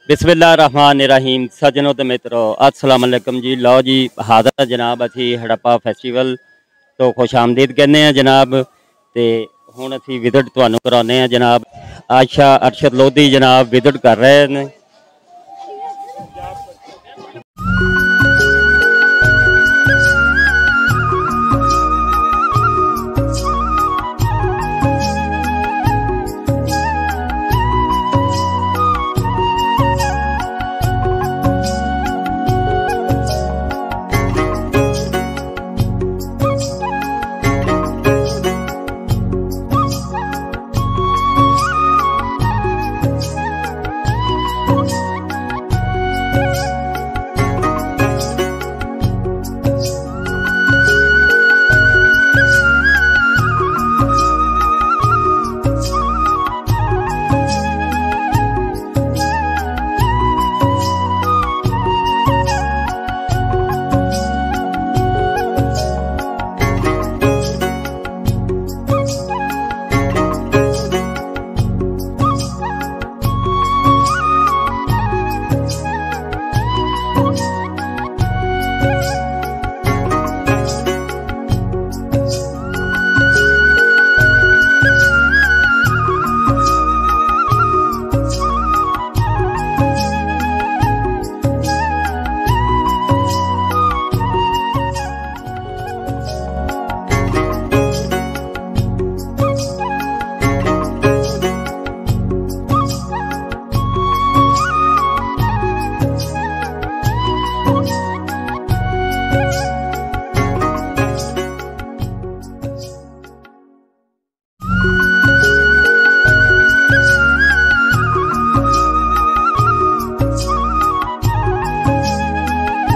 बिस्मिल्लाहिर्रहमानिर्रहीम सज्जनों ते मित्रों अस्सलाम वालेकुम जी। लो जी हाज़र जनाब असी हड़प्पा फैसटीवल तो खुश आमदीद कहने हैं जनाब। तो हुण असी विजिट तुहानूं कराने हैं जनाब। आयशा अरशद लोधी जनाब विजिट कर रहे हैं।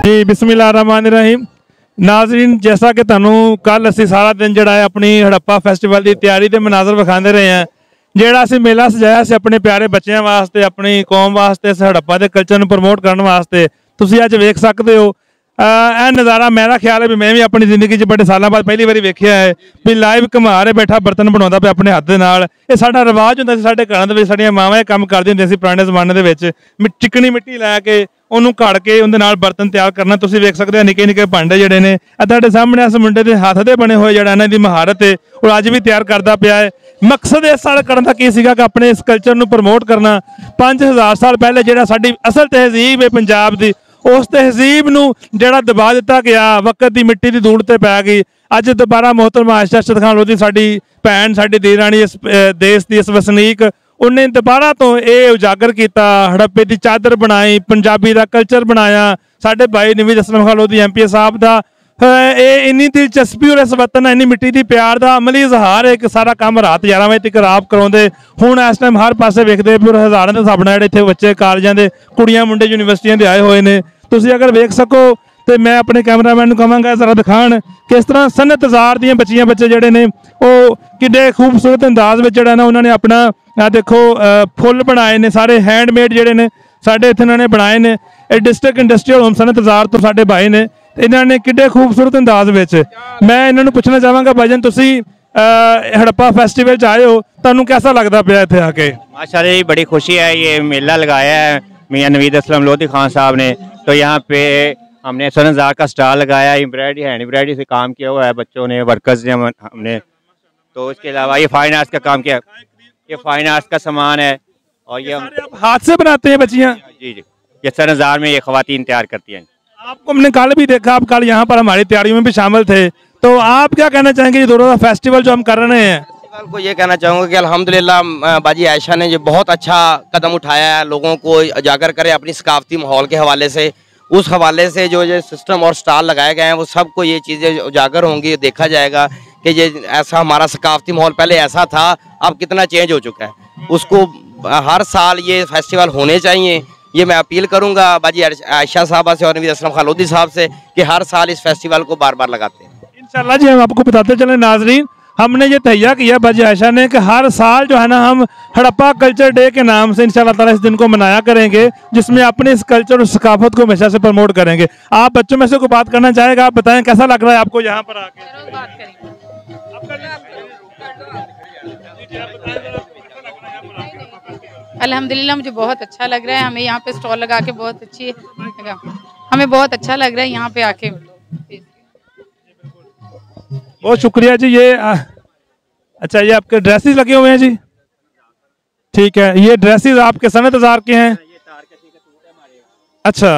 जी बिस्मिल्लाहिर्रहमानिर्रहीम नाज़रीन, जैसा कि तुहानू कल असी सारा दिन जोड़ा है अपनी हड़प्पा फैसटीवल की तैयारी के मनाजर विखाते रहे हैं। जोड़ा असी मेला सजाया से अपने प्यारे बच्चों वास्ते, अपनी कौम वास्ते, इस हड़प्पा के कल्चर प्रमोट करने वास्ते। तुसीं अज वेख सकते हो यह नज़ारा। मेरा ख्याल है भी मैं भी अपनी जिंदगी बड़े सालों बाद पहली बार वेख्या है भी लाइव घुमारे बैठा बर्तन बना पे अपने हाथ के नाल। ये साडा रिवाज होंदा सी, साडे घरां दे विच साडीआं मावां काम करदी हुंदियां सी पुराने ज़माने दे विच। चिकनी मिट्टी लैके उन्होंने घड़ के उहदे नाल बर्तन तैयार करना। तुसीं वेख सकते हो निक्के निक्के भांडे जिहड़े ने तुहाडे सामने इस मुंडे दे हत्थ दे बने हुए जिहड़ा इन्हां दी महारत है और अज भी तैयार करदा पिया है। मकसद इस साल करन दा की सीगा कि अपने इस कल्चर नूं प्रमोट करना। 5000 साल पहले जिहड़ा साडी असल तहजीब है पंजाब दी, उस तहजीब नूं जिहड़ा दबा दिता गया, वक्त की मिट्टी की धूड़ ते पै गई। अज दोबारा मोहतरमा आयशा अरशद खान लोधी साडी भैन, साडी दीरानी, इस देश की इस वसनीक, उन्हें दोबारा तो ये उजागर किया, हड़प्पे की चादर बनाई, पंजाबी का कल्चर बनाया। साडे भाई नवीद असलम खान लोधी MP साहब का इन्नी दिलचस्पी और इस वतन इन्नी मिट्टी की प्यार का अमली इजहार है कि सारा काम रात 11 बजे तक आप कराते। हुण इस टाइम हर पासे वेखते भी हज़ारों के हिसाब नाल इत्थे बच्चे कॉलेजों के, कुड़ियां मुंडे यूनिवर्सिटियों के आए हुए हैं। तुसीं अगर वेख सको तो मैं अपने कैमरामैन कहांगा जरा दिखाण किस तरह सनतजार दी बच्चियां बच्चे जिहड़े ने वो किड्डे खूबसूरत अंदाज में जिहड़ा ना उन्होंने अपना देखो फुल बनाए ने, सारे हैंडमेड जिहड़े ने साडे इत्थे इन्होंने बनाए ने। डिस्ट्रिक्ट इंडस्ट्रीयल होम सनतजार तो साडे भाई ने, इन्होंने किड्डे खूबसूरत अंदाज में। मैं इन्होंने पूछना चाहांगा भाईजान, तुसीं हड़प्पा फैसटीवल च आए हो, तुहानूं कैसा लगता पिया इत्थे आके? माशाअल्लाह जी, बड़ी खुशी है। ये मेला लगाया है मियां नवीद असलम लोधी खान साहब ने, तो यहाँ पे हमने सनतजार का स्टॉल लगाया, एम्ब्रॉयडरी हैंड एम्ब्रॉयडरी से काम किया हुआ है बच्चों ने, वर्कर्स ने, हमने। तो इसके अलावा ये फाइन आर्ट्स का काम किया, ये फाइन आर्ट्स का सामान है और ये आप हाथ से बनाते हैं बच्चियाँ? जी जी, ये सनतजार में ये खवातीन तैयार करती हैं। आपको हमने कल भी देखा, आप कल यहाँ पर हमारी तैयारियों में भी शामिल थे, तो आप क्या कहना चाहेंगे ये दो रोज़ा फेस्टिवल जो हम कर रहे हैं? फेस्टिवल को ये कहना चाहूँगा कि अल्हम्दुलिल्लाह बाजी आयशा ने जो बहुत अच्छा कदम उठाया है, लोगों को उजागर करे अपनी सकाफती माहौल के हवाले से। उस हवाले से जो ये सिस्टम और स्टॉल लगाए गए हैं वो सबको ये चीज़ें उजागर होंगी, देखा जाएगा कि ये ऐसा हमारा सकाफती माहौल पहले ऐसा था, अब कितना चेंज हो चुका है। उसको हर साल ये फेस्टिवल होने चाहिए। ये मैं अपील करूँगा बाजी आयशा साहबा से और नवीद असलम खान लोधी साहब से कि हर साल इस फेस्टिवल को बार बार लगाते हैं। इंशाल्लाह जी, हम आपको बताते चले नाजरीन, हमने ये तैयार किया बाजी आयशा ने कि हर साल जो है ना हम हड़प्पा कल्चर डे के नाम से इंशाल्लाह ताला इस दिन को मनाया करेंगे, जिसमें अपने इस कल्चर और सकाफत को हमेशा से प्रमोट करेंगे। आप बच्चों में से कोई बात करना चाहेगा? आप बताएं कैसा लग रहा है आपको यहाँ पर आके? अल्हम्दुलिल्लाह मुझे बहुत अच्छा लग रहा है। हमें यहाँ पे स्टॉल लगा के बहुत अच्छी लगा, हमें बहुत अच्छा लग रहा है यहाँ पे आके। बहुत शुक्रिया जी। ये अच्छा, ये आपके ड्रेसेस लगे हुए हैं जी? ठीक है, ये ड्रेसेस आपके सनत हजार के हैं? अच्छा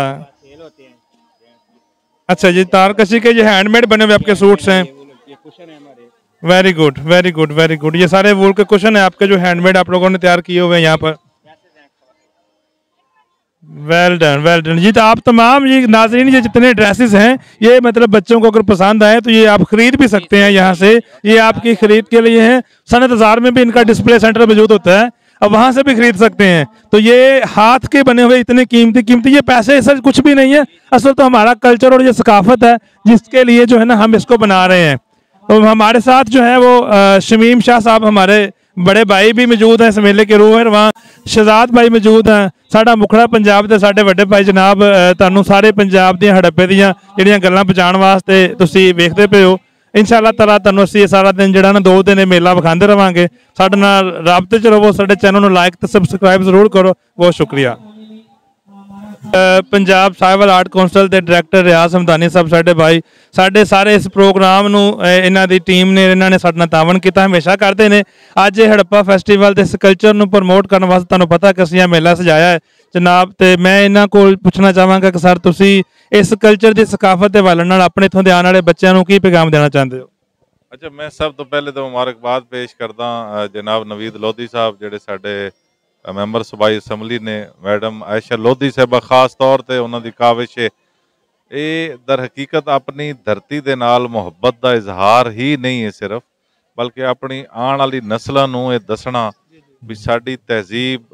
अच्छा जी, तारकशी के ये हैंडमेड बने हुए आपके सूट्स हैं। Very good very good very good. ये सारे वूल के कुशन है आपके जो हैंडमेड आप लोगों ने तैयार किए हुए हैं यहाँ पर। वेल डन जी। तो आप तमाम ये नाज़रीन, ये जितने ड्रेसेस हैं ये मतलब बच्चों को अगर पसंद आए तो ये आप खरीद भी सकते हैं यहाँ से। ये आपकी खरीद के लिए है। सनत हजार में भी इनका डिस्प्ले सेंटर मौजूद होता है, अब वहाँ से भी खरीद सकते हैं। तो ये हाथ के बने हुए इतने कीमती ये पैसे सर कुछ भी नहीं है। असल तो हमारा कल्चर और ये सकाफत है जिसके लिए जो है ना हम इसको बना रहे हैं। तो हमारे साथ जो है वो शमीम शाह साहब हमारे बड़े भाई भी मौजूद हैं इस मेले के रूह। वहाँ शहजाद भाई मौजूद हैं, साडा मुखड़ा पंजाब दे साडे वड्डे भाई जनाब। तुहानू सारे पंजाब दी हड़प्पे दीयां जिहड़ियां गल्लां पहुंचाउण वास्ते तुसीं वेखदे पे हो। इंशाअल्लाह ताला तुहानू असीं सारा दिन जिहड़ा ना 2 दिन मेला विखांदे रहांगे। साडे नाल राबते च रहो, साडे चैनल नू लाइक ते सबसक्राइब जरूर करो। बहुत शुक्रिया। पंजाब साहिवाल आर्ट कौंसल के डायरैक्टर रियाज हमदानी साहब साडे भाई, साडे सारे इस प्रोग्राम नू इन्हां दी टीम ने इन्हां ने साडे नाल तावन कीता, हमेशा करते हैं। अज हड़प्पा फैसटीवल के इस कल्चर नू प्रमोट करने वास्ते तुहानू पता कि असीं मेला सजाया है जनाब। तो मैं इन्हां कोल पुछना चाहांगा कि सर तुसीं इस कल्चर की सकाफत के हवाले नाल अपने इत्थों दे आने वाले बच्चों नू की पैगाम देना चाहते हो? अच्छा, मैं सब तो पहले तो मुबारकबाद पेश करदा जनाब नवीद लोधी साहब जिहड़े साडे मैंबर सूबाई असैंबली ने, मैडम आयशा लोधी साहबा खास तौर पर उन्होंने काविश ये दर हकीकत अपनी धरती के नाल मुहब्बत का इजहार ही नहीं है सिर्फ, बल्कि अपनी आने वाली नस्लों नूं ये दसना भी साडी तहजीब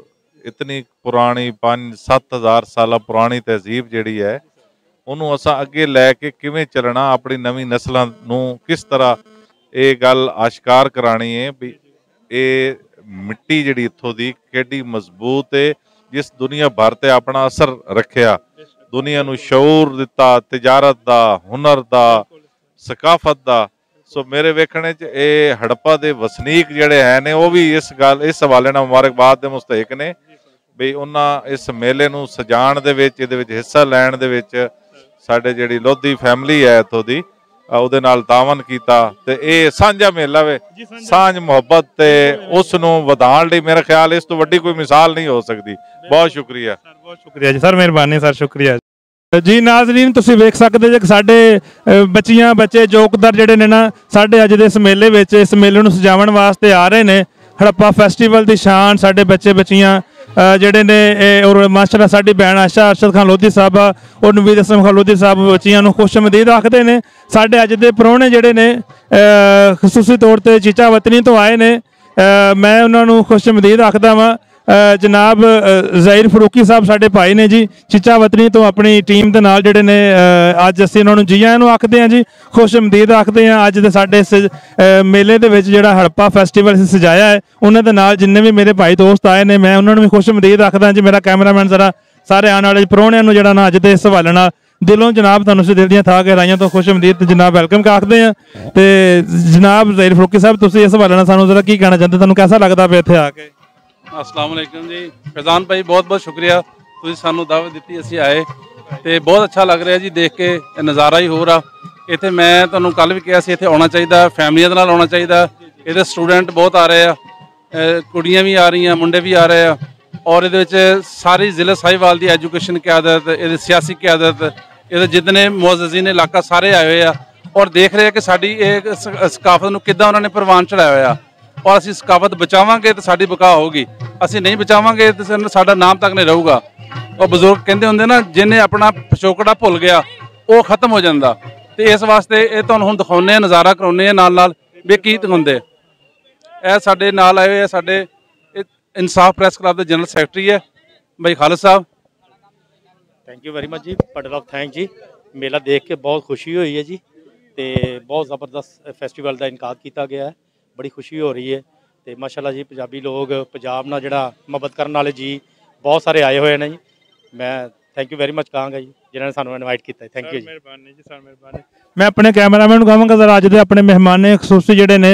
इतनी पुरानी 5-7 हज़ार साल पुरानी तहजीब जिहड़ी है उन्होंने असा अगे लैके किवें चलना, अपनी नवीं नस्लों नूं किस तरह ये गल आश्कार करानी है भी ये मिट्टी जिहड़ी इत्थों दी केडी मजबूत है जिस दुनिया भर ते अपना असर रखिया, दुनिया नूं शऊर दिता, तिजारत दा, हुनर दा, सकाफत दा। सो मेरे वेखने च ये हड़प्पा दे वसनीक जिहड़े है ने वो भी इस हवाले नाल मुबारकबाद दे मुस्तहिक ने भी उन्हां इस मेले नूं सजाण दे विच इहदे विच हिस्सा लैण दे विच साडे जिहड़ी लोधी फैमिली है इत्थों दी ਉਹਦੇ ਨਾਲ ਤਾਵਨ ਕੀਤਾ ਤੇ ਇਹ ਸਾਂਝਾ ਮੇਲਾ ਵੇ, ਸਾਂਝ ਮੁਹੱਬਤ ਤੇ ਉਸ ਨੂੰ ਵਧਾਉਣ ਲਈ ਮੇਰਾ ਖਿਆਲ ਇਸ ਤੋਂ ਵੱਡੀ ਕੋਈ ਮਿਸਾਲ ਨਹੀਂ ਹੋ ਸਕਦੀ। ਬਹੁਤ ਸ਼ੁਕਰੀਆ ਸਰ, ਬਹੁਤ ਸ਼ੁਕਰੀਆ ਜੀ ਸਰ, ਮਿਹਰਬਾਨੀ ਸਰ, ਸ਼ੁਕਰੀਆ ਜੀ। ਨਾਜ਼ਰੀਨ ਤੁਸੀਂ ਵੇਖ ਸਕਦੇ ਜੇ ਕਿ ਸਾਡੇ ਬੱਚੀਆਂ ਬੱਚੇ ਜੋਕਦਾਰ ਜਿਹੜੇ ਨੇ ਨਾ ਸਾਡੇ ਅੱਜ ਦੇ ਇਸ ਮੇਲੇ ਵਿੱਚ ਇਸ ਮੇਲੇ ਨੂੰ ਸਜਾਉਣ ਵਾਸਤੇ ਆ ਰਹੇ ਨੇ। हड़प्पा फैसटीवल की शान साढ़े बच्चे बच्चियाँ जोड़े ने और माशाअल्लाह साड़ी भैन आशा अरशद खान लोधी साहब और नवीद असलम खान लोधी साहब बच्चियां खुशमदीद आखते हैं। साढ़े अज के परौहने जोड़े ने खसूसी तौर पर चीचा वतनी तो आए ने, मैं उन्होंने खुशमदीद आखदा वा। जनाब ज़हीर फरूकी साहब साढ़े भाई ने जी चीचा वतनी तो अपनी टीम के नाल जोड़े ने अज असीं उन्होंने जी आयां नूं आखदे हां जी, खुशमदीद आखदे हां। अज दे साडे इस मेले दे विच जिहड़ा हड़प्पा फैसटीवल असीं सजाया है उन्हां दे नाल जिन्ने भी मेरे भाई दोस्त आए ने मैं उन्होंने भी खुशमदीद आखदा जी। मेरा कैमरामैन जरा सारे आने वाले परौहणियां नूं जिहड़ा ना अज दे इस हवाले नाल दिलों जनाब तुहानूं दिल दियां था गहराइयां तो खुशमदीद जनाब वेलकम आखदे हैं। ते जनाब ज़हीर फरूकी साहब तुसीं इस हवाले नाल सानूं जरा की कहना चाहते, तुहानूं कैसा लगदा पिया इत्थे आके? अस्सलाम वालेकुम जी, फैजान भाई बहुत बहुत शुक्रिया तुसीं सानू दावत दी, असीं आए तो बहुत अच्छा लग रहा जी देख के, नज़ारा ही हो रहा। इत्थे मैं तुहानू कल भी कहा इत्थे आना चाहिए, फैमिलियां दे नाल आना चाहिए। इहदे स्टूडेंट बहुत आ रहे हैं, कुड़ियां भी आ रही हैं, मुंडे भी आ रहे हैं और ये सारी ज़िले साहिवाल की एजुकेशन क्यादत, ये सियासी क्यादत, ये जितने मुअज़्ज़िज़ीन इलाका सारे आए हुए हैं और देख रहे हैं कि साड़ी सकाफत नूं किद्दां उन्होंने परवान चढ़ाया होया और असीं सकाफत बचावांगे तो साड़ी बका होगी, असीं नहीं बचावांगे तो साडा नाम तक नहीं रहूगा। और बजुर्ग कहते होंगे ना जिन्हें अपना पिछोकड़ा भुल गया वो खत्म हो जाता। तो इस वास्ते ये तुहानूं हुण दिखाउने नज़ारा कराउने नाल नाल भी की दिखाउंदे। ਇਹ ਸਾਡੇ ਨਾਲ आए हुए हैं साडे इंसाफ प्रैस क्लब के जनरल सैकटरी है भाई खालिद साहब। थैंक यू वेरी मच जी, बड़ा लव थैंक जी। मेला देख के बहुत खुशी हुई है जी, तो बहुत ज़बरदस्त फैसटीवल का इनकाद किया गया है, बड़ी खुशी हो रही है। तो माशाल्लाह जी पंजाबी लोग पंजाब नाल जिहड़ा मुहब्बत करने वाले जी बहुत सारे आए हुए हैं जी। मैं थैंक यू वेरी मच कहांगा जी जिन्होंने सानू इनवाइट किया, थैंक यू जी। मेहरबानी जी, सर मेहरबानी। मैं अपने कैमरामैन को कहांगा जरा अज दे अपने मेहमान खसूसी जिहड़े ने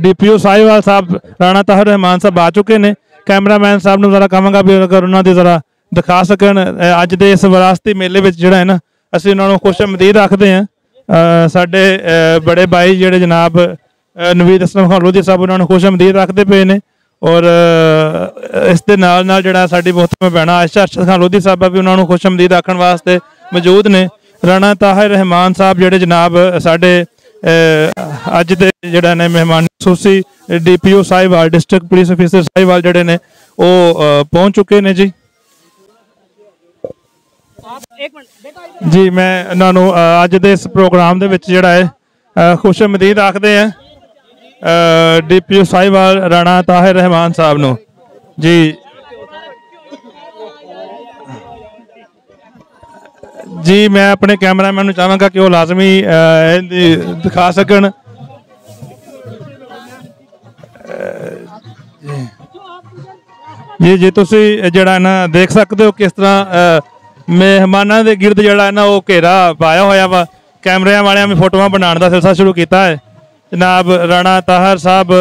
DPO साहिवाल साहब राणा ताहिर रहमान साहब आ चुके हैं। कैमरामैन साहब ਨੂੰ ਜ਼ਰਾ ਕਹਾਂਗਾ ਵੀ ਅਗਰ ਉਹਨਾਂ ਦੀ ਜ਼ਰਾ ਦਿਖਾ ਸਕਣ ਅੱਜ ਦੇ ਇਸ ਵਿਰਾਸਤੀ ਮੇਲੇ ਵਿੱਚ ਜਿਹੜਾ ਹੈ ਨਾ ਅਸੀਂ ਉਹਨਾਂ ਨੂੰ ਖੁਸ਼ਮਦੀਦ ਰੱਖਦੇ ਹਾਂ। ਸਾਡੇ ਬੜੇ ਭਾਈ ਜਿਹੜੇ ਜਨਾਬ ਨਵੀਦ ਅਸਲਮ ਖਾਨ ਲੋਧੀ ਸਾਹਿਬ ਉਹਨਾਂ ਨੂੰ ਖੁਸ਼ਮਦੀਦ ਰੱਖਦੇ ਪਏ ਨੇ ਔਰ ਇਸ ਦੇ ਨਾਲ ਨਾਲ ਜਿਹੜਾ ਸਾਡੀ ਮੁਹਤਰਮ ਭੈਣਾ ਆਇਸ਼ਾ ਅਰਸ਼ਦ ਖਾਨ ਲੋਧੀ ਸਾਹਿਬਾ ਵੀ ਉਹਨਾਂ ਨੂੰ ਖੁਸ਼ਮਦੀਦ ਰੱਖਣ ਵਾਸਤੇ ਮੌਜੂਦ ਨੇ। ਰਾਣਾ ਤਾਹਿਰ ਰਹਿਮਾਨ ਸਾਹਿਬ ਜਿਹੜੇ ਜਨਾਬ ਸਾਡੇ ਅੱਜ ਦੇ ਜਿਹੜਾ ਨੇ ਮਹਿਮਾਨ ਖਸੂਸੀ DPO Sahiwal district police officer Sahiwal ਜਿਹੜੇ ਨੇ ਉਹ ਪਹੁੰਚ ਚੁੱਕੇ ਨੇ ਜੀ। ਜੀ ਮੈਂ ਇਹਨਾਂ ਨੂੰ ਅੱਜ ਦੇ ਇਸ ਪ੍ਰੋਗਰਾਮ ਦੇ ਵਿੱਚ ਜਿਹੜਾ ਹੈ ਖੁਸ਼ਮਦੀਦ ਆਖਦੇ ਆ DPO साहिवाल ਰਾਣਾ ਤਾਹਿਰ ਰਹਿਮਾਨ ਸਾਹਿਬ ਨੂੰ ਜੀ। ਜੀ ਮੈਂ ਆਪਣੇ ਕੈਮਰਾਮੈਨ ਨੂੰ ਚਾਹਾਂਗਾ ਕਿ ਉਹ ਲਾਜ਼ਮੀ ਦਿਖਾ ਸਕਣ। ਜੀ ਤੁਸੀਂ ਜਿਹੜਾ ਨਾ ਦੇਖ ਸਕਦੇ ਹੋ ਕਿਸ ਤਰ੍ਹਾਂ ਮਹਿਮਾਨਾਂ ਦੇ ਗਿਰਦ ਜਿਹੜਾ ਨਾ ਉਹ ਘੇਰਾ ਪਾਇਆ ਹੋਇਆ ਵਾ। ਕੈਮਰਿਆਂ ਵਾਲਿਆਂ ਵੀ ਫੋਟੋਆਂ ਬਣਾਉਣ ਦਾ ਸਿਲਸਿਲਾ ਸ਼ੁਰੂ ਕੀਤਾ ਹੈ। ਜਨਾਬ ਰਾਣਾ ਤਾਹਿਰ ਸਾਹਿਬ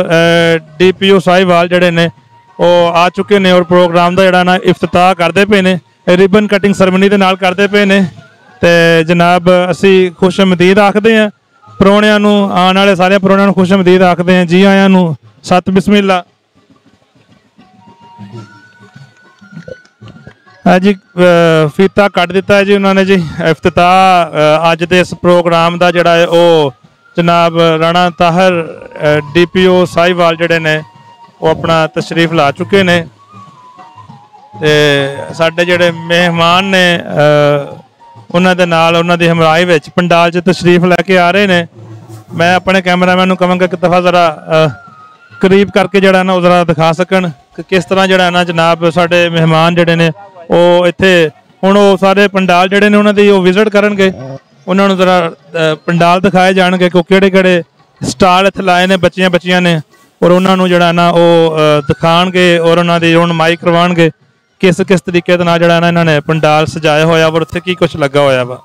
DPO ਸਾहिवाल ਜਿਹੜੇ ਨੇ ਉਹ ਆ ਚੁੱਕੇ ਨੇ ਔਰ ਪ੍ਰੋਗਰਾਮ ਦਾ ਜਿਹੜਾ ਨਾ ਇਫਤਤਾਹ ਕਰਦੇ ਪਏ ਨੇ, ਰਿਬਨ ਕਟਿੰਗ ਸਰਮਨੀ ਦੇ ਨਾਲ ਕਰਦੇ ਪਏ ਨੇ। ਤੇ ਜਨਾਬ ਅਸੀਂ ਖੁਸ਼ਮਦੀਦ ਆਖਦੇ ਹਾਂ ਪ੍ਰਾਹੁਣਿਆਂ ਨੂੰ, ਆਉਣ ਵਾਲੇ ਸਾਰੇ ਪ੍ਰਾਹੁਣਿਆਂ ਨੂੰ ਖੁਸ਼ਮਦੀਦ ਆਖਦੇ ਹਾਂ, ਜੀ ਆਇਆਂ ਨੂੰ, ਸਤ ਬਿਸਮਿल्ला। जी फीता कट दिता है जी उन्होंने जी। इफ्तिताह अज दे इस प्रोग्राम का जोड़ा है वो जनाब राणा ताहिर DPO साहिवाल जोड़े ने वो अपना तशरीफ ला चुके ने। ते साडे जोड़े मेहमान ने उन्होंने नाल उन्होंने दी हमराही विच पंडाल च तशरीफ लैके आ रहे ने। मैं अपने कैमरामैन नूं कहांगा कि दफ़ा ज़रा करीब करके जोड़ा ना जरा दिखा सकन कि किस तरह जोड़ा ना जनाब साडे मेहमान जोड़े ने ਉਹ ਇੱਥੇ ਹੁਣ ਉਹ ਸਾਰੇ ਪੰਡਾਲ ਜਿਹੜੇ ਨੇ ਉਹਨਾਂ ਦੀ ਉਹ ਵਿਜ਼ਿਟ ਕਰਨਗੇ, ਉਹਨਾਂ ਨੂੰ ਜ਼ਰਾ ਪੰਡਾਲ ਦਿਖਾਏ ਜਾਣਗੇ ਕਿ ਕਿਹੜੇ ਕਿਹੜੇ ਸਟਾਲ ਇੱਥੇ ਲਾਏ ਨੇ ਬੱਚੀਆਂ ਨੇ ਔਰ ਉਹਨਾਂ ਨੂੰ ਜਿਹੜਾ ਨਾ ਉਹ ਦਿਖਾਣਗੇ ਔਰ ਉਹਨਾਂ ਦੀ ਰੌਣਮਾਈ ਕਰਵਾਉਣਗੇ ਕਿਸ ਤਰੀਕੇ ਦੇ ਨਾਲ ਜਿਹੜਾ ਨਾ ਇਹਨਾਂ ਨੇ ਪੰਡਾਲ ਸਜਾਇਆ ਹੋਇਆ ਔਰ ਉੱਥੇ ਕੀ ਕੁਝ ਲੱਗਾ ਹੋਇਆ ਵਾ।